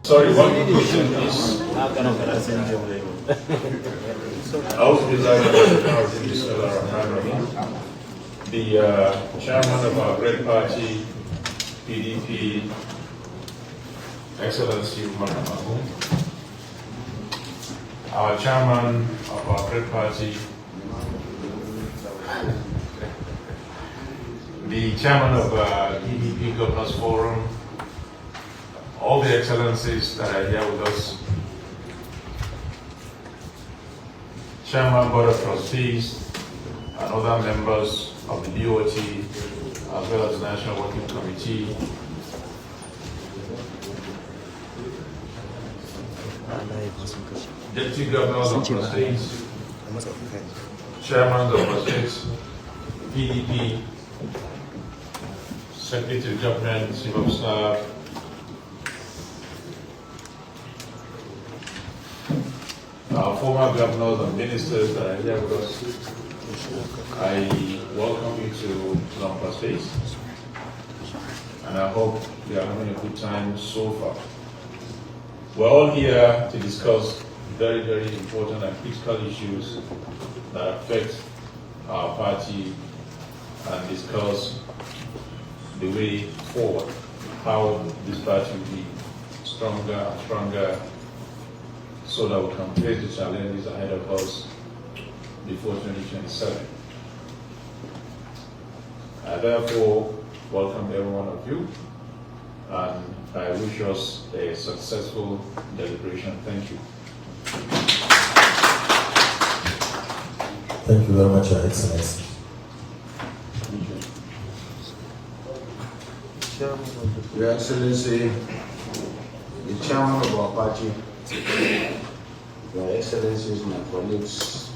Sorry, one question is. The chairman of our great party, PDP, Excellency our chairman of our great party, the chairman of PDP Governors Forum, all the excellencies that are here with us, Chairman Board of Trustees, and other members of the BOT, as well as the National Working Committee, Deputy Governors of Trustees, Chairman of Trustees, PDP, Secretary of Government, Chief of Staff, our former governors and ministers that are here with us, I welcome you to Zamfara State, and I hope you are having a good time so far. We're all here to discuss very, very important and critical issues that affect our party and discuss the way forward, how this party will be stronger and stronger so that we can face the challenges ahead of us before 2027. I therefore welcome every one of you, and I wish us a successful deliberation. Thank you. Thank you very much, Your Excellency. Your Excellency, the chairman of our party, Your Excellencies, my colleagues,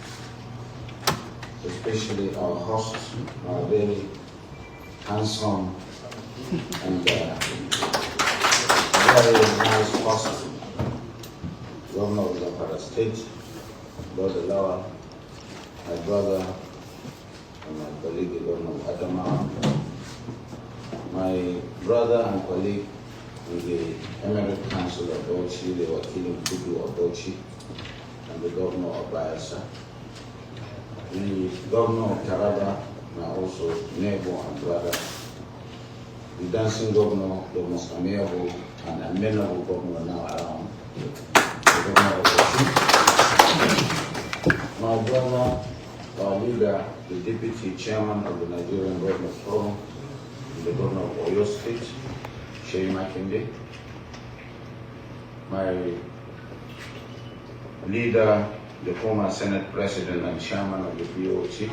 especially our hosts, our very handsome and very nice host, Governor of Zamfara State, Dauda Lawal, my brother and my colleague, the Governor of Adamawa, my brother and colleague with the Emirate Council of Bauchi, the Tinubu of Bauchi, and the Governor of Bayelsa, the Governor of Taraba, my also neighbor and brother, the dancing governor, the most amiable and amenable governor now around, the Governor of Bauchi, my brother, our leader, the Deputy Chairman of the Nigerian Governors Forum, the Governor of Oyo State, Sheyi Makinde, my leader, the former Senate President and Chairman of the BOT,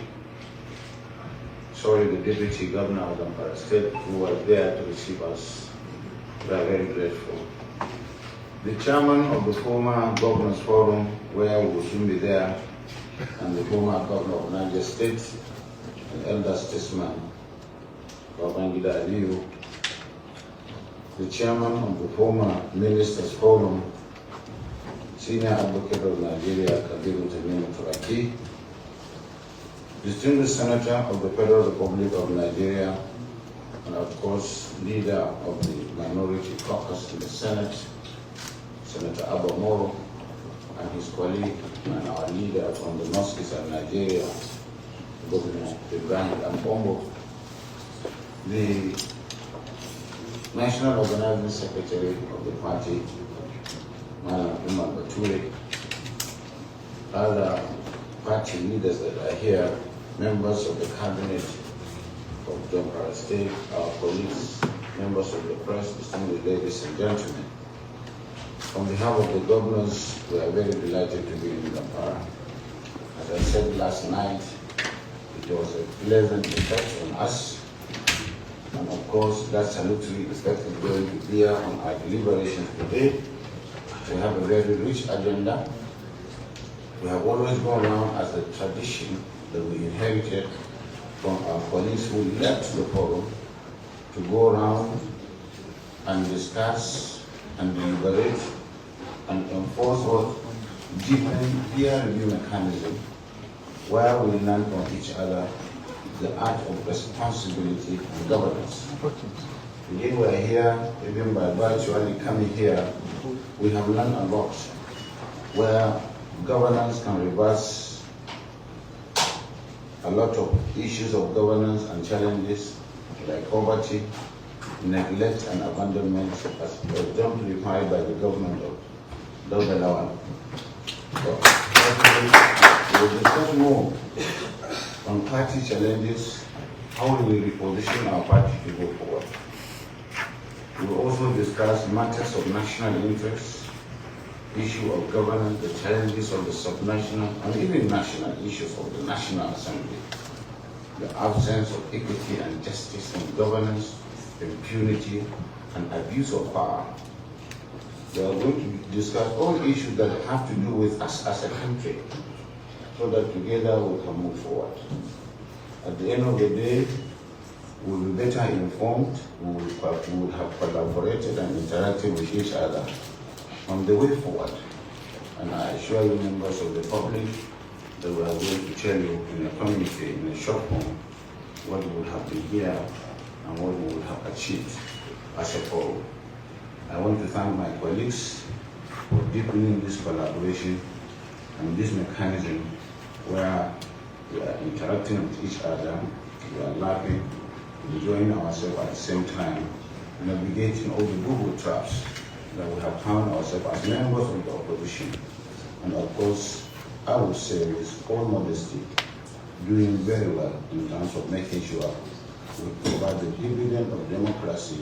the Deputy Governor of Zamfara State, who was there to receive us. We are very grateful. The Chairman of the former Governors Forum, where we will soon be there, and the former Governor of Niger State, and elder statesman, Babangida Aliyu, the Chairman of the former Ministers Forum, Senior Advocate of Nigeria, Rotimi Amaechi, distinguished Senator of the Federal Republic of Nigeria, and of course, leader of the Minority Caucus in the Senate, Senator Abba Moro, and his colleague and our leader from the Northeast of Nigeria, Governor Ibrahim Ambombo, the National Organizing Secretary of the party, Madam Umar Bature, other party leaders that are here, members of the cabinet of Zamfara State, our colleagues, members of the press, distinguished ladies and gentlemen. On behalf of the governors, we are very delighted to be in Zamfara. As I said last night, it was a pleasant effect on us. And of course, that salutary effect is going to be here on our deliberations today. We have a very rich agenda. We have always gone around as a tradition that we inherited from our colleagues who left the forum to go around and discuss and deliberate and enforce what deepen peer review mechanism where we learn from each other the art of responsibility and governance. Again, we are here, even by virtually coming here, we have learned a lot, where governance can reverse a lot of issues of governance and challenges like poverty, neglect and abandonment, as exemplified by the government of Dauda Lawal. We will discuss more on party challenges, how we reposition our party to go forward. We will also discuss matters of national interest, issue of governance, the challenges of the subnational and even national issues of the National Assembly, the absence of equity and justice in governance, impunity and abuse of power. We are going to discuss all issues that have to do with us as a country, so that together we can move forward. At the end of the day, we will be better informed, we will have collaborated and interacted with each other on the way forward. And I assure you, members of the public, that we are going to tell you in a communique, in a short form, what we would have been here and what we would have achieved as a whole. I want to thank my colleagues for deepening this collaboration and this mechanism where we are interacting with each other, we are laughing, enjoying ourselves at the same time, navigating all the Google traps that we have found ourselves as members of the opposition. And of course, I would say with all modesty, doing very well in terms of making sure we provide the dividend of democracy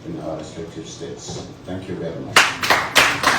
in our respective states. Thank you very much.